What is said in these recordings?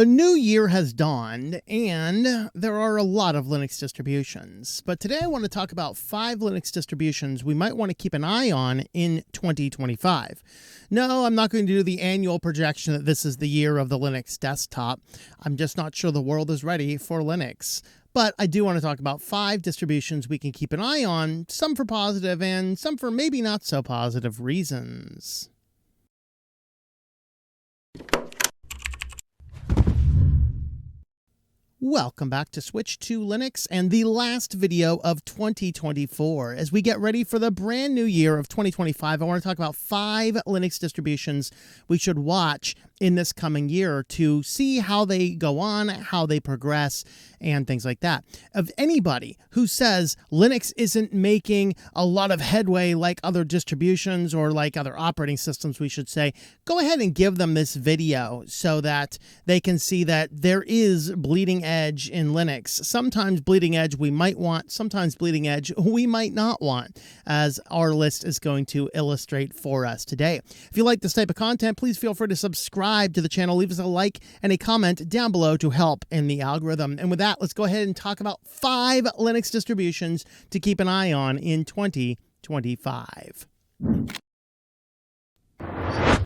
A new year has dawned, and there are a lot of Linux distributions. But today I want to talk about 5 Linux distributions we might want to keep an eye on in 2025. No, I'm not going to do the annual projection that this is the year of the Linux desktop. I'm just not sure the world is ready for Linux. But I do want to talk about 5 distributions we can keep an eye on, some for positive and some for maybe not so positive reasons. Welcome back to Switch to Linux and the last video of 2024. As we get ready for the brand new year of 2025, I want to talk about 5 Linux distributions we should watch in this coming year to see how they go on, how they progress, and things like that. Of anybody who says Linux isn't making a lot of headway like other distributions or like other operating systems, we should say, go ahead and give them this video so that they can see that there is bleeding edge in Linux. Sometimes bleeding edge we might want, sometimes bleeding edge we might not want, as our list is going to illustrate for us today. If you like this type of content, please feel free to subscribe to the channel, leave us a like and a comment down below to help in the algorithm. And with that, let's go ahead and talk about 5 Linux distributions to keep an eye on in 2025.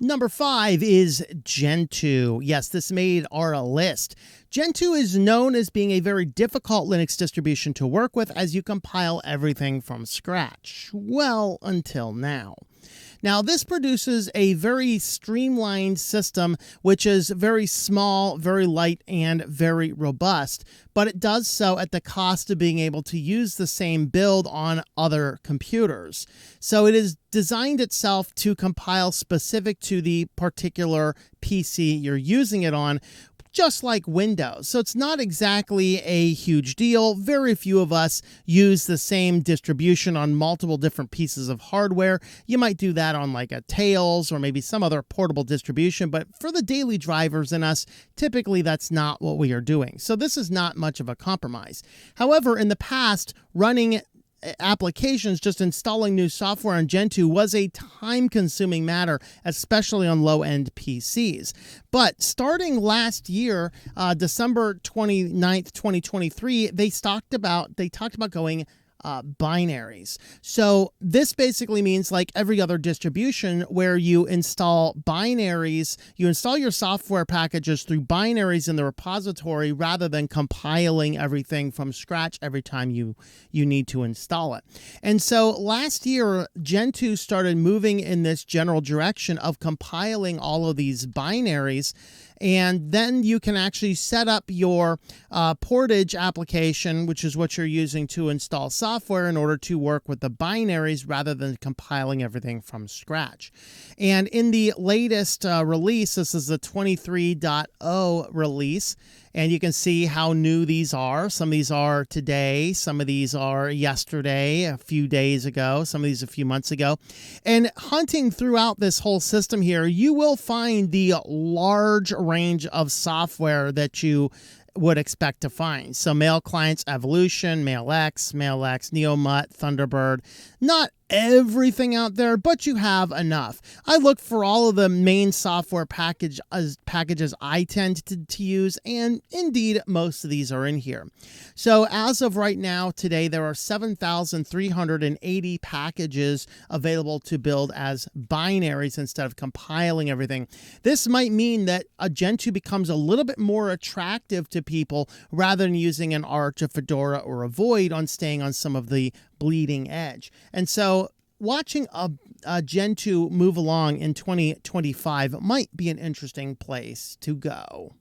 Number 5 is Gentoo. Yes, this made our list. Gentoo is known as being a very difficult Linux distribution to work with as you compile everything from scratch. Well, until now. Now, this produces a very streamlined system, which is very small, very light, and very robust, but it does so at the cost of being able to use the same build on other computers. So it is designed itself to compile specific to the particular PC you're using it on, just like Windows. So it's not exactly a huge deal. Very few of us use the same distribution on multiple different pieces of hardware. You might do that on like a Tails or maybe some other portable distribution, but for the daily drivers in us, typically that's not what we are doing. So this is not much of a compromise. However, in the past, running applications, just installing new software on Gentoo was a time-consuming matter, especially on low-end PCs. But starting last year, December 29th, 2023, they talked about going binaries. So this basically means like every other distribution where you install binaries, you install your software packages through binaries in the repository rather than compiling everything from scratch every time you need to install it. And so last year, Gentoo started moving in this general direction of compiling all of these binaries. And then you can actually set up your portage application, which is what you're using to install software in order to work with the binaries rather than compiling everything from scratch. And in the latest release, this is the 23.0 release, and you can see how new these are. Some of these are today, some of these are yesterday, a few days ago, some of these a few months ago. And hunting throughout this whole system here, you will find the large range of software that you would expect to find. So Mail Clients, Evolution, MailX, NeoMut, Thunderbird. Not everything out there, but you have enough. I look for all of the main software packages I tend to use, and indeed most of these are in here. So as of right now, today, there are 7,380 packages available to build as binaries instead of compiling everything. This might mean that a Gentoo becomes a little bit more attractive to people rather than using an Arch, a Fedora, or a Void on staying on some of the bleeding edge. And so watching a Gentoo move along in 2025 might be an interesting place to go.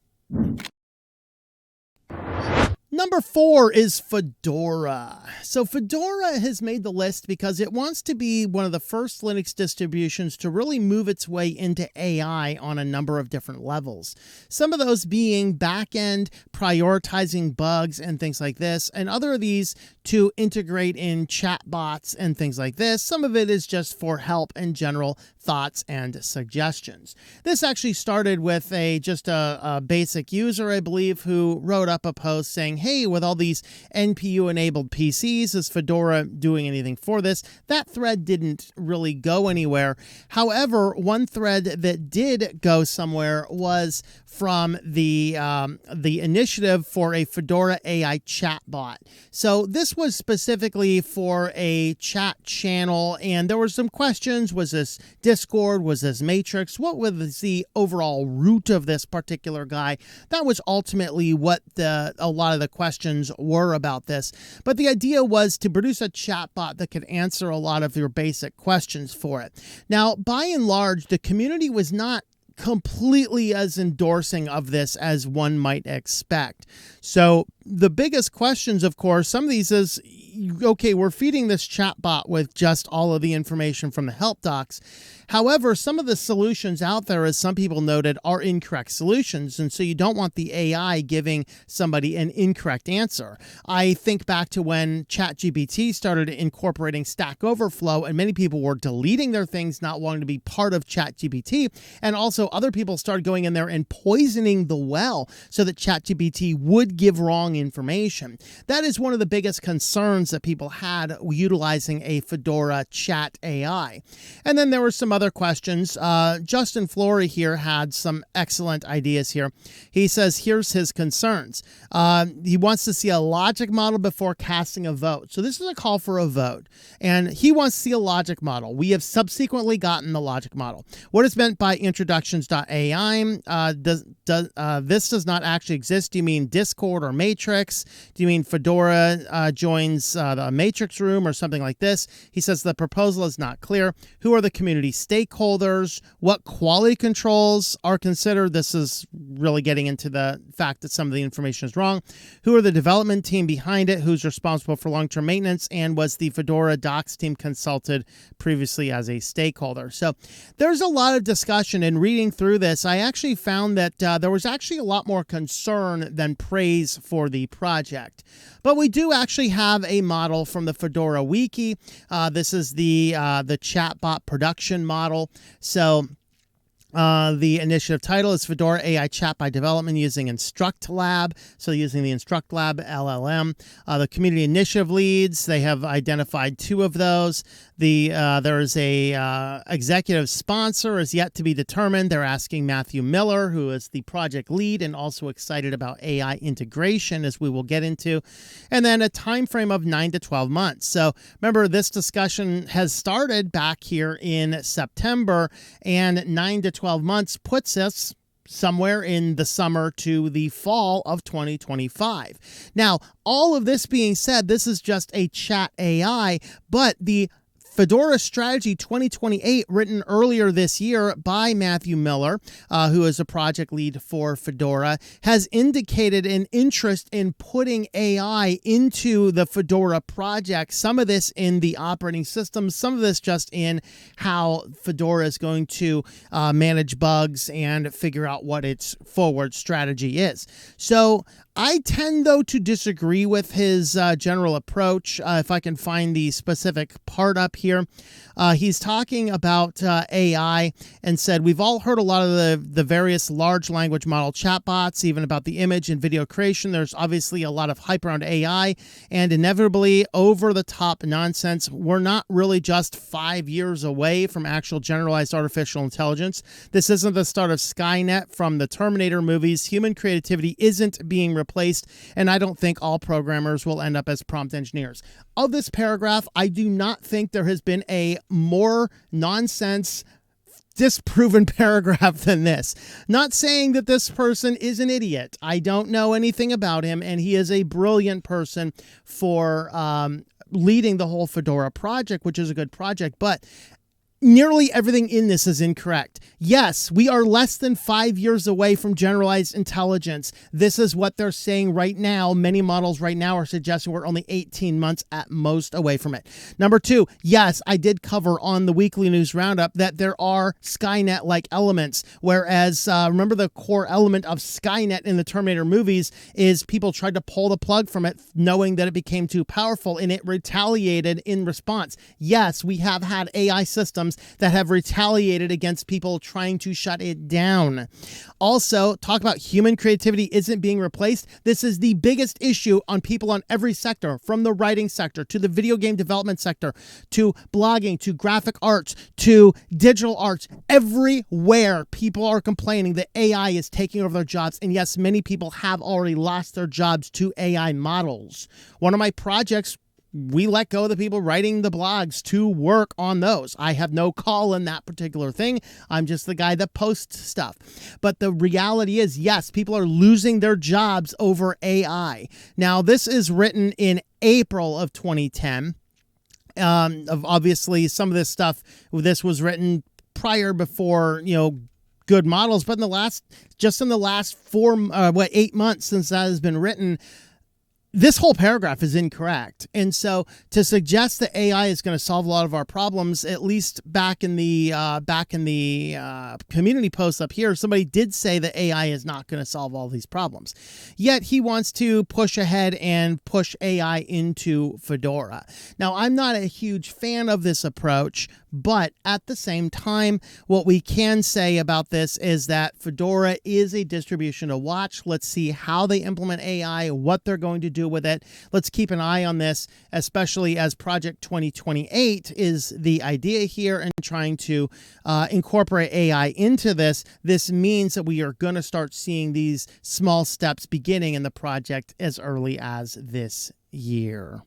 Number 4 is Fedora. So Fedora has made the list because it wants to be one of the first Linux distributions to really move its way into AI on a number of different levels. Some of those being back-end prioritizing bugs and things like this, and other of these to integrate in chatbots and things like this. Some of it is just for help and general thoughts and suggestions. This actually started with just a basic user, I believe, who wrote up a post saying, hey, with all these NPU-enabled PCs, is Fedora doing anything for this? That thread didn't really go anywhere. However, one thread that did go somewhere was from the initiative for a Fedora AI chatbot. So this was specifically for a chat channel, and there were some questions. Was this Discord? Was this Matrix? What was the overall root of this particular guy? That was ultimately what a lot of the questions were about this. But the idea was to produce a chatbot that could answer a lot of your basic questions for it. Now, by and large, the community was not completely as endorsing of this as one might expect. So the biggest questions, of course, some of these is, okay, we're feeding this chatbot with just all of the information from the help docs. However, some of the solutions out there, as some people noted, are incorrect solutions. And so you don't want the AI giving somebody an incorrect answer. I think back to when ChatGPT started incorporating Stack Overflow, and many people were deleting their things, not wanting to be part of ChatGPT. And also other people started going in there and poisoning the well so that ChatGPT would give wrong information. That is one of the biggest concerns that people had utilizing a Fedora chat AI. And then there were some other questions. Justin Flory here had some excellent ideas here. He says, here's his concerns. He wants to see a logic model before casting a vote. So this is a call for a vote, and he wants to see a logic model. We have subsequently gotten the logic model. What is meant by introductions.ai? This does not actually exist. Do you mean Discord or Matrix? Do you mean Fedora joins the Matrix room or something like this? He says the proposal is not clear. Who are the community stakeholders? What quality controls are considered? This is really getting into the fact that some of the information is wrong. Who are the development team behind it? Who's responsible for long-term maintenance? And was the Fedora docs team consulted previously as a stakeholder? So there's a lot of discussion. In reading through this, I actually found that there was actually a lot more concern than praise for the project. But we do actually have a model from the Fedora wiki. This is the chatbot production model. So the initiative title is Fedora AI Chat by Development using InstructLab. So using the InstructLab LLM. The community initiative leads, they have identified 2 of those. There is a executive sponsor is yet to be determined. They're asking Matthew Miller, who is the project lead and also excited about AI integration, as we will get into. And then a time frame of 9 to 12 months. So remember, this discussion has started back here in September, and 9 to 12 months puts us somewhere in the summer to the fall of 2025. Now, all of this being said, this is just a chat AI, but the Fedora Strategy 2028, written earlier this year by Matthew Miller, who is a project lead for Fedora, has indicated an interest in putting AI into the Fedora project. Some of this in the operating system, some of this just in how Fedora is going to manage bugs and figure out what its forward strategy is. So I tend, though, to disagree with his general approach. If I can find the specific part up here, he's talking about AI and said, we've all heard a lot of the various large language model chatbots, even about the image and video creation. There's obviously a lot of hype around AI and inevitably over-the-top nonsense. We're not really just 5 years away from actual generalized artificial intelligence. This isn't the start of Skynet from the Terminator movies. Human creativity isn't being replaced, and I don't think all programmers will end up as prompt engineers. Of this paragraph, I do not think there has been a more nonsense, disproven paragraph than this. Not saying that this person is an idiot. I don't know anything about him, and he is a brilliant person for leading the whole Fedora project, which is a good project, but nearly everything in this is incorrect. Yes, we are less than 5 years away from generalized intelligence. This is what they're saying right now. Many models right now are suggesting we're only 18 months at most away from it. Number 2, yes, I did cover on the weekly news roundup that there are Skynet-like elements, whereas remember the core element of Skynet in the Terminator movies is people tried to pull the plug from it knowing that it became too powerful, and it retaliated in response. Yes, we have had AI systems systems that have retaliated against people trying to shut it down. Also, talk about human creativity isn't being replaced. This is the biggest issue on people on every sector, from the writing sector to the video game development sector to blogging to graphic arts to digital arts. Everywhere people are complaining that AI is taking over their jobs. And yes, many people have already lost their jobs to AI models. One of my projects, we let go of the people writing the blogs to work on those. I have no call in that particular thing. I'm just the guy that posts stuff. But the reality is, yes, people are losing their jobs over AI. Now, this is written in April of 2010. Obviously, some of this stuff, this was written before, good models. But in the last 8 months since that has been written, this whole paragraph is incorrect. And so to suggest that AI is going to solve a lot of our problems, at least back in the community post up here, somebody did say that AI is not going to solve all these problems. Yet he wants to push ahead and push AI into Fedora. Now, I'm not a huge fan of this approach, but at the same time, what we can say about this is that Fedora is a distribution to watch. Let's see how they implement AI, what they're going to do with it. Let's keep an eye on this, especially as Project 2028 is the idea here, and trying to incorporate AI into this. This means that we are going to start seeing these small steps beginning in the project as early as this year.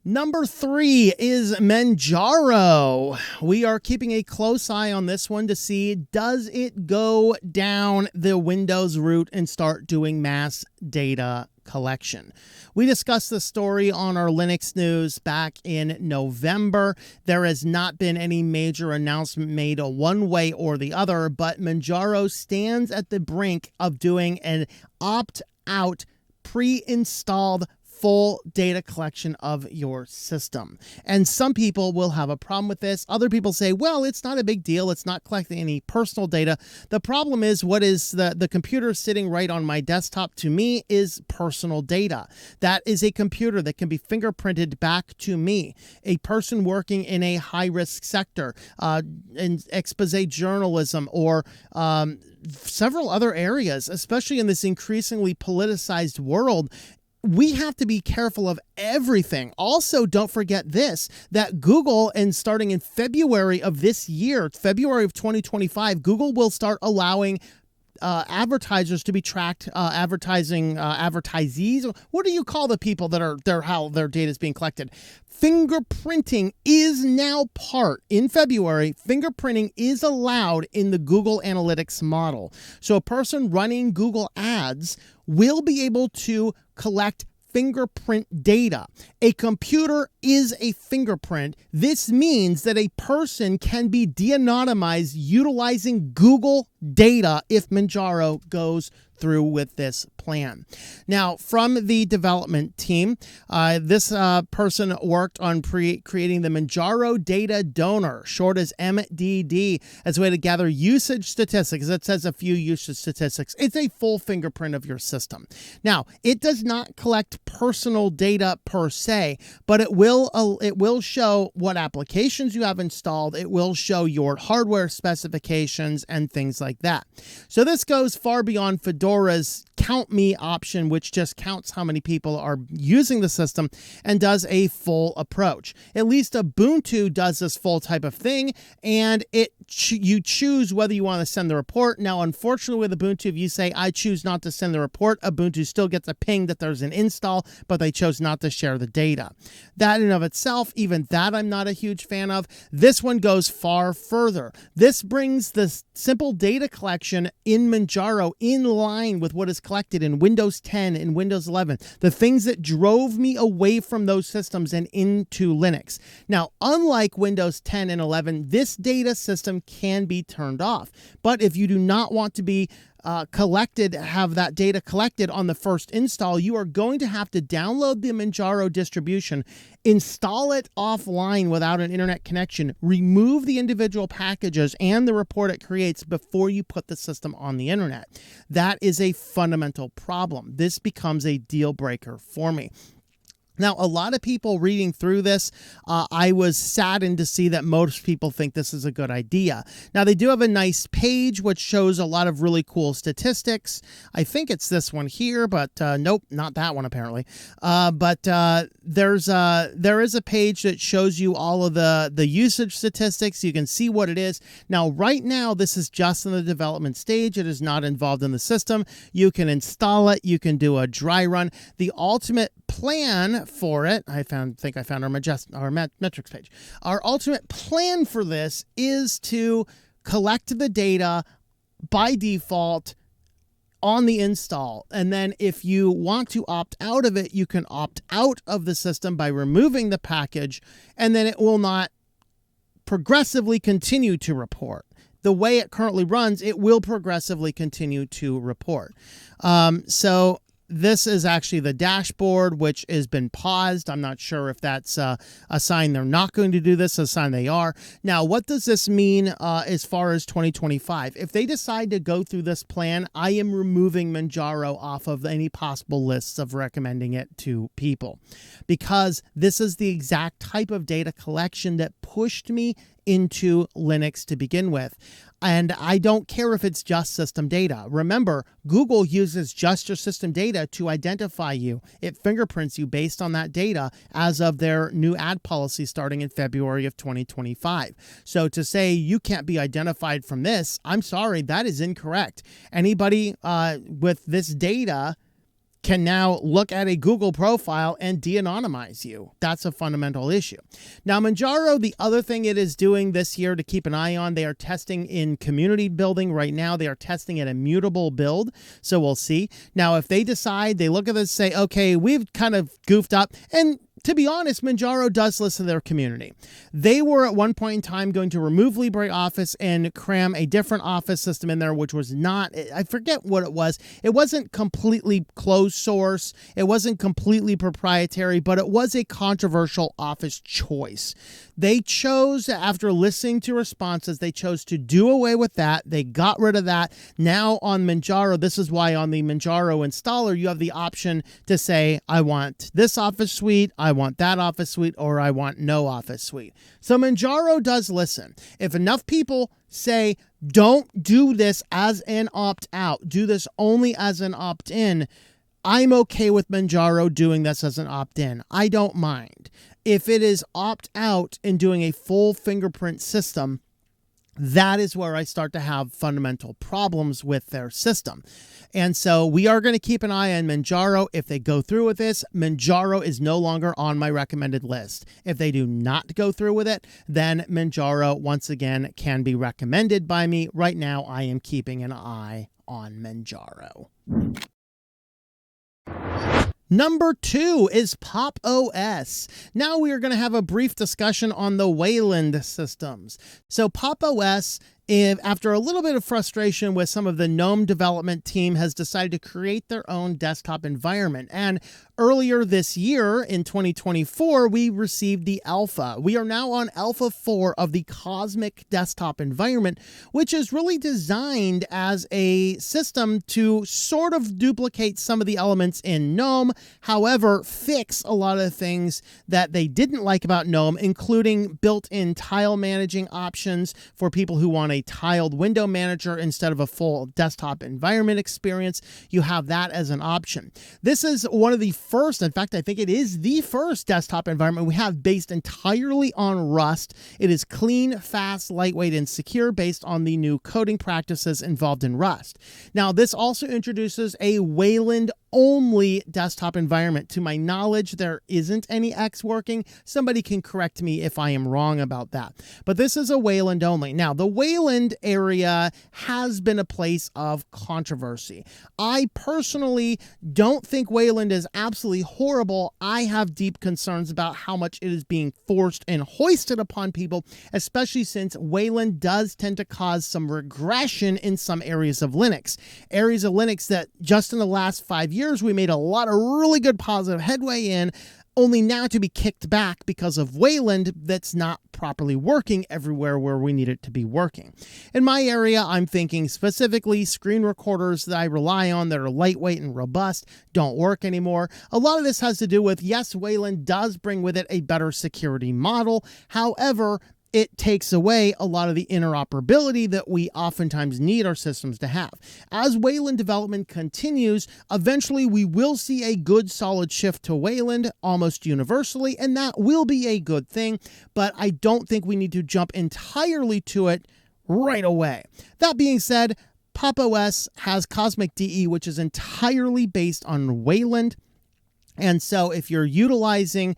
Number 3 is Manjaro. We are keeping a close eye on this one to see, does it go down the Windows route and start doing mass data collection? We discussed the story on our Linux news back in November. There has not been any major announcement made one way or the other, but Manjaro stands at the brink of doing an opt-out, pre-installed full data collection of your system. And some people will have a problem with this. Other people say, well, it's not a big deal. It's not collecting any personal data. The problem is, what is the computer sitting right on my desktop to me is personal data. That is a computer that can be fingerprinted back to me. A person working in a high-risk sector, in expose journalism, or several other areas, especially in this increasingly politicized world. We have to be careful of everything. Also, don't forget this, that Google, and starting in February of this year, February of 2025, Google will start allowing advertisers to be tracked, advertisees. What do you call the people that are how their data is being collected? Fingerprinting is now in February, fingerprinting is allowed in the Google Analytics model. So a person running Google ads will be able to collect fingerprint data. A computer is a fingerprint. This means that a person can be de-anonymized utilizing Google data if Manjaro goes through with this plan. Now, from the development team, this person worked on creating the Manjaro Data Donor, short as MDD, as a way to gather usage statistics. It says a few usage statistics. It's a full fingerprint of your system. Now, it does not collect personal data per se, but it will show what applications you have installed. It will show your hardware specifications and things like that. So this goes far beyond Fedora's Count Me option, which just counts how many people are using the system, and does a full approach. At least Ubuntu does this full type of thing, and you choose whether you want to send the report. Now, unfortunately, with Ubuntu, if you say, I choose not to send the report, Ubuntu still gets a ping that there's an install, but they chose not to share the data. That in and of itself, even that I'm not a huge fan of. This one goes far further. This brings the simple data collection in Manjaro in line with what is collected in Windows 10 and Windows 11, the things that drove me away from those systems and into Linux. Now, unlike Windows 10 and 11, this data system can be turned off. But if you do not want to be have that data collected on the first install, you are going to have to download the Manjaro distribution, install it offline without an internet connection, remove the individual packages and the report it creates before you put the system on the internet. That is a fundamental problem. This becomes a deal breaker for me. Now, a lot of people reading through this, I was saddened to see that most people think this is a good idea. Now, they do have a nice page which shows a lot of really cool statistics. I think it's this one here, but nope, not that one apparently. There is a page that shows you all of the usage statistics. You can see what it is. Now, right now, this is just in the development stage. It is not involved in the system. You can install it. You can do a dry run. The ultimate plan for it, I think I found our metrics page. Our ultimate plan for this is to collect the data by default on the install. And then if you want to opt out of it, you can opt out of the system by removing the package, and then it will not progressively continue to report. The way it currently runs, it will progressively continue to report. So this is actually the dashboard, which has been paused. I'm not sure if that's a sign they're not going to do this, a sign they are. Now, what does this mean as far as 2025? If they decide to go through this plan, I am removing Manjaro off of any possible lists of recommending it to people, because this is the exact type of data collection that pushed me into Linux to begin with. And I don't care if it's just system data. Remember, Google uses just your system data to identify you. It fingerprints you based on that data as of their new ad policy starting in February of 2025. So to say you can't be identified from this, I'm sorry, that is incorrect. Anybody with this data can now look at a Google profile and de-anonymize you. That's a fundamental issue. Now, Manjaro, the other thing it is doing this year to keep an eye on, they are testing in community building right now. They are testing an immutable build, so we'll see. Now, if they decide, they look at this, say, okay, we've kind of goofed up, and to be honest, Manjaro does listen to their community. They were at one point in time going to remove LibreOffice and cram a different Office system in there, which was not, I forget what it was. It wasn't completely closed source. It wasn't completely proprietary, but it was a controversial Office choice. They chose, after listening to responses, they chose to do away with that. They got rid of that. Now on Manjaro, this is why on the Manjaro installer, you have the option to say, I want this Office suite, I want that Office suite, or I want no Office suite. So Manjaro does listen. If enough people say, don't do this as an opt-out, do this only as an opt-in, I'm okay with Manjaro doing this as an opt-in. I don't mind. If it is opt-out and doing a full fingerprint system, that is where I start to have fundamental problems with their system. And so we are going to keep an eye on Manjaro. If they go through with this, Manjaro is no longer on my recommended list. If they do not go through with it, then Manjaro, once again, can be recommended by me. Right now, I am keeping an eye on Manjaro. Number 2 is PopOS. Now we are going to have a brief discussion on the Wayland systems. So PopOS, after a little bit of frustration with some of the GNOME development team, has decided to create their own desktop environment. And earlier this year, in 2024, we received the alpha. We are now on alpha 4 of the Cosmic desktop environment, which is really designed as a system to sort of duplicate some of the elements in GNOME, however, fix a lot of the things that they didn't like about GNOME, including built-in tile managing options for people who want a tiled window manager instead of a full desktop environment experience. You have that as an option. This is one of the first, in fact, I think it is the first desktop environment we have based entirely on Rust. It is clean, fast, lightweight, and secure based on the new coding practices involved in Rust. Now, this also introduces a Wayland only desktop environment. To my knowledge, there isn't any X working. Somebody can correct me if I am wrong about that. But this is a Wayland only. Now, the Wayland area has been a place of controversy. I personally don't think Wayland is absolutely horrible. I have deep concerns about how much it is being forced and hoisted upon people, especially since Wayland does tend to cause some regression in some areas of Linux. Areas of Linux that just in the last 5 years, we made a lot of really good positive headway in. only now to be kicked back because of Wayland that's not properly working everywhere where we need it to be working. In my area, I'm thinking specifically screen recorders that I rely on that are lightweight and robust don't work anymore. A lot of this has to do with, yes, Wayland does bring with it a better security model. However, it takes away a lot of the interoperability that we oftentimes need our systems to have. As Wayland development continues, eventually we will see a good solid shift to Wayland almost universally, and that will be a good thing, but I don't think we need to jump entirely to it right away. That being said, PopOS has Cosmic DE, which is entirely based on Wayland. And so if you're utilizing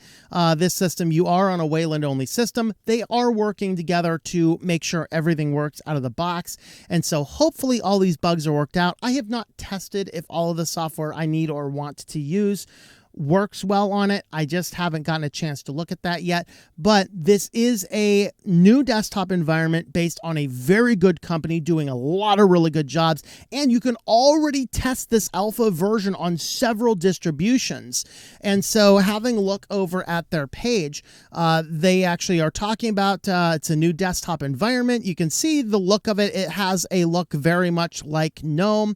this system, you are on a Wayland-only system. They are working together to make sure everything works out of the box. And so hopefully all these bugs are worked out. I have not tested if all of the software I need or want to use works well on it. I just haven't gotten a chance to look at that yet. But this is a new desktop environment based on a very good company doing a lot of really good jobs. And you can already test this alpha version on several distributions. And so having a look over at their page, they actually are talking about it's a new desktop environment. You can see the look of it. It has a look very much like GNOME.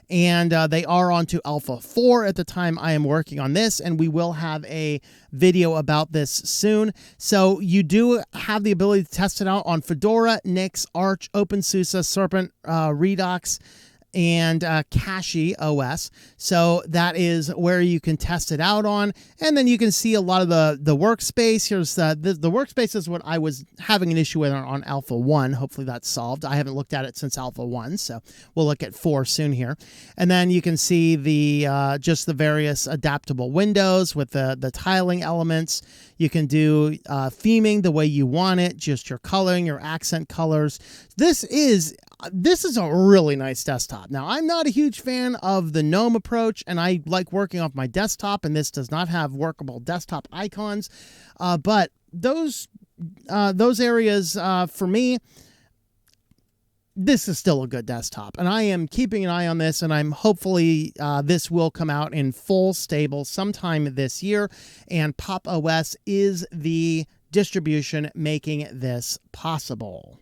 And they are on to Alpha 4 at the time I am working on this, and we will have a video about this soon. So you do have the ability to test it out on Fedora, Nix, Arch, OpenSUSE, Serpent, Redux, and Cache OS. So that is where you can test it out on. And then you can see a lot of the workspace. Here's the workspace is what I was having an issue with on Alpha 1. Hopefully that's solved. I haven't looked at it since Alpha 1, so we'll look at 4 soon here. And then you can see the just the various adaptable windows with the tiling elements. You can do theming the way you want it, just your coloring, your accent colors. This is a really nice desktop. Now, I'm not a huge fan of the GNOME approach, and I like working off my desktop, and this does not have workable desktop icons. But those areas, for me, this is still a good desktop, and I am keeping an eye on this, and I'm hopefully this will come out in full stable sometime this year, and PopOS is the distribution making this possible.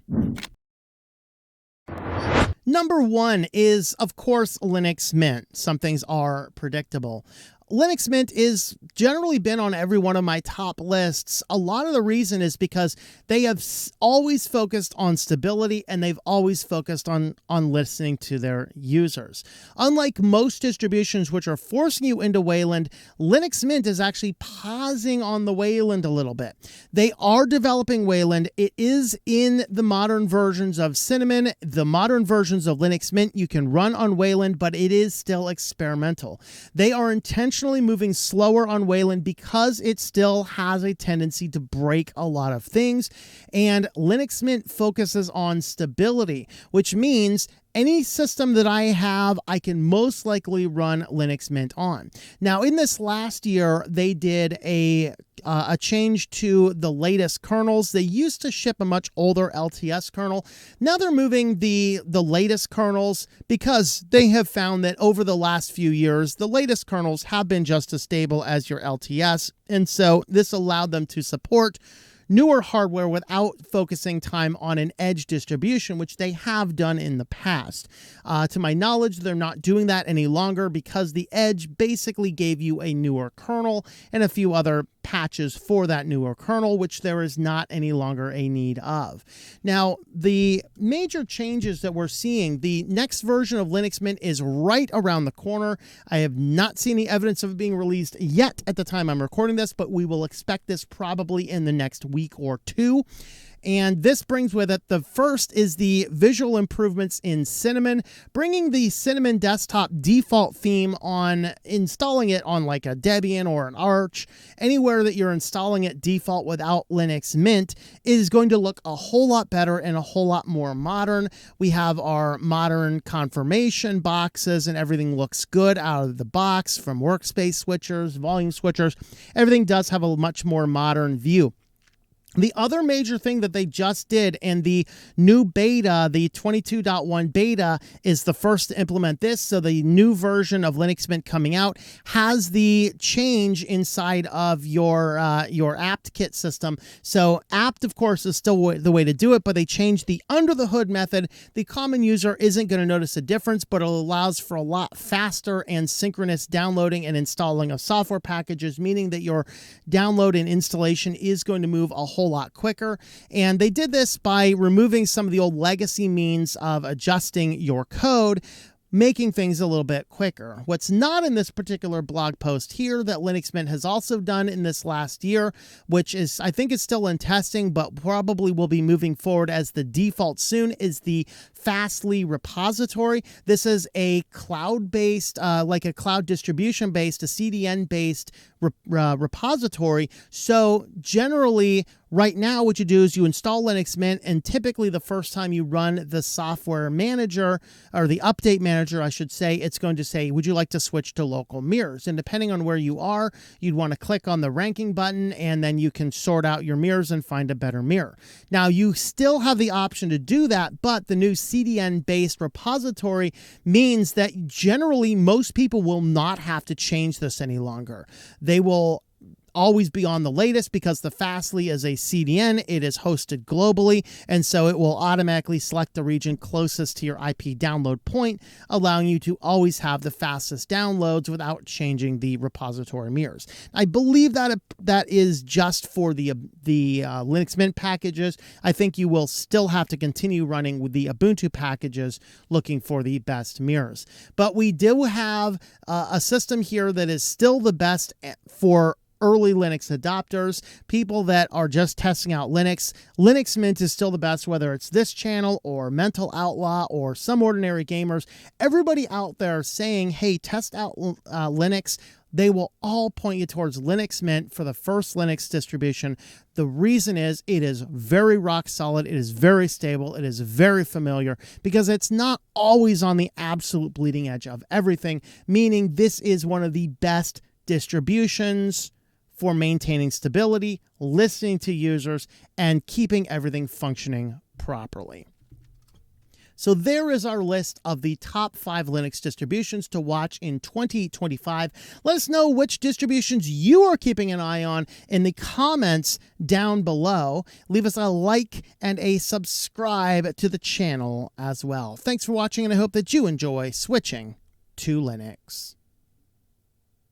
Number 1 is, of course, Linux Mint. Some things are predictable. Linux Mint is generally been on every one of my top lists. A lot of the reason is because they have always focused on stability, and they've always focused on listening to their users. Unlike most distributions which are forcing you into Wayland, Linux Mint is actually pausing on the Wayland a little bit. They are developing Wayland. It is in the modern versions of Cinnamon. The modern versions of Linux Mint you can run on Wayland, but it is still experimental. They are intentionally moving slower on Wayland because it still has a tendency to break a lot of things, and Linux Mint focuses on stability, which means any system that I have, I can most likely run Linux Mint on. Now, in this last year, they did a change to the latest kernels. They used to ship a much older LTS kernel. Now they're moving the latest kernels because they have found that over the last few years, the latest kernels have been just as stable as your LTS. And so this allowed them to support newer hardware without focusing time on an edge distribution, which they have done in the past. To my knowledge, they're not doing that any longer because the edge basically gave you a newer kernel and a few other patches for that newer kernel, which there is not any longer a need of. Now, the major changes that we're seeing, the next version of Linux Mint is right around the corner. I have not seen any evidence of it being released yet at the time I'm recording this, but we will expect this probably in the next week or two. And this brings with it, the first is the visual improvements in Cinnamon, bringing the Cinnamon desktop default theme on, installing it on like a Debian or an Arch, anywhere that you're installing it default without Linux Mint is going to look a whole lot better and a whole lot more modern. We have our modern confirmation boxes and everything looks good out of the box, from workspace switchers, volume switchers. Everything does have a much more modern view. The other major thing that they just did in the new beta, the 22.1 beta, is the first to implement this. So the new version of Linux Mint coming out has the change inside of your apt-kit system. So apt, of course, is still the way to do it, but they changed the under-the-hood method. The common user isn't going to notice a difference, but it allows for a lot faster and synchronous downloading and installing of software packages, meaning that your download and installation is going to move a whole lot quicker. And they did this by removing some of the old legacy means of adjusting your code, making things a little bit quicker. What's not in this particular blog post here that Linux Mint has also done in this last year, which is, I think, is still in testing, but probably will be moving forward as the default soon, is the Fastly repository. This is a cloud-based, like a cloud distribution-based, a CDN-based repository. So generally, right now, what you do is you install Linux Mint, and typically the first time you run the software manager, or the update manager, I should say, it's going to say, would you like to switch to local mirrors? And depending on where you are, you'd want to click on the ranking button, and then you can sort out your mirrors and find a better mirror. Now, you still have the option to do that, but the new CDN-based repository means that generally most people will not have to change this any longer. They will always be on the latest because the Fastly is a CDN. It is hosted globally, and so it will automatically select the region closest to your IP download point, allowing you to always have the fastest downloads without changing the repository mirrors. I believe that that is just for the Linux Mint packages. I think you will still have to continue running with the Ubuntu packages looking for the best mirrors. But we do have a system here that is still the best for early Linux adopters, people that are just testing out Linux. Linux Mint is still the best, whether it's this channel or Mental Outlaw or Some Ordinary Gamers. Everybody out there saying, hey, test out Linux. They will all point you towards Linux Mint for the first Linux distribution. The reason is it is very rock solid. It is very stable. It is very familiar because it's not always on the absolute bleeding edge of everything, meaning this is one of the best distributions for maintaining stability, listening to users, and keeping everything functioning properly. So there is our list of the top 5 Linux distributions to watch in 2025. Let us know which distributions you are keeping an eye on in the comments down below. Leave us a like and a subscribe to the channel as well. Thanks for watching, and I hope that you enjoy switching to Linux.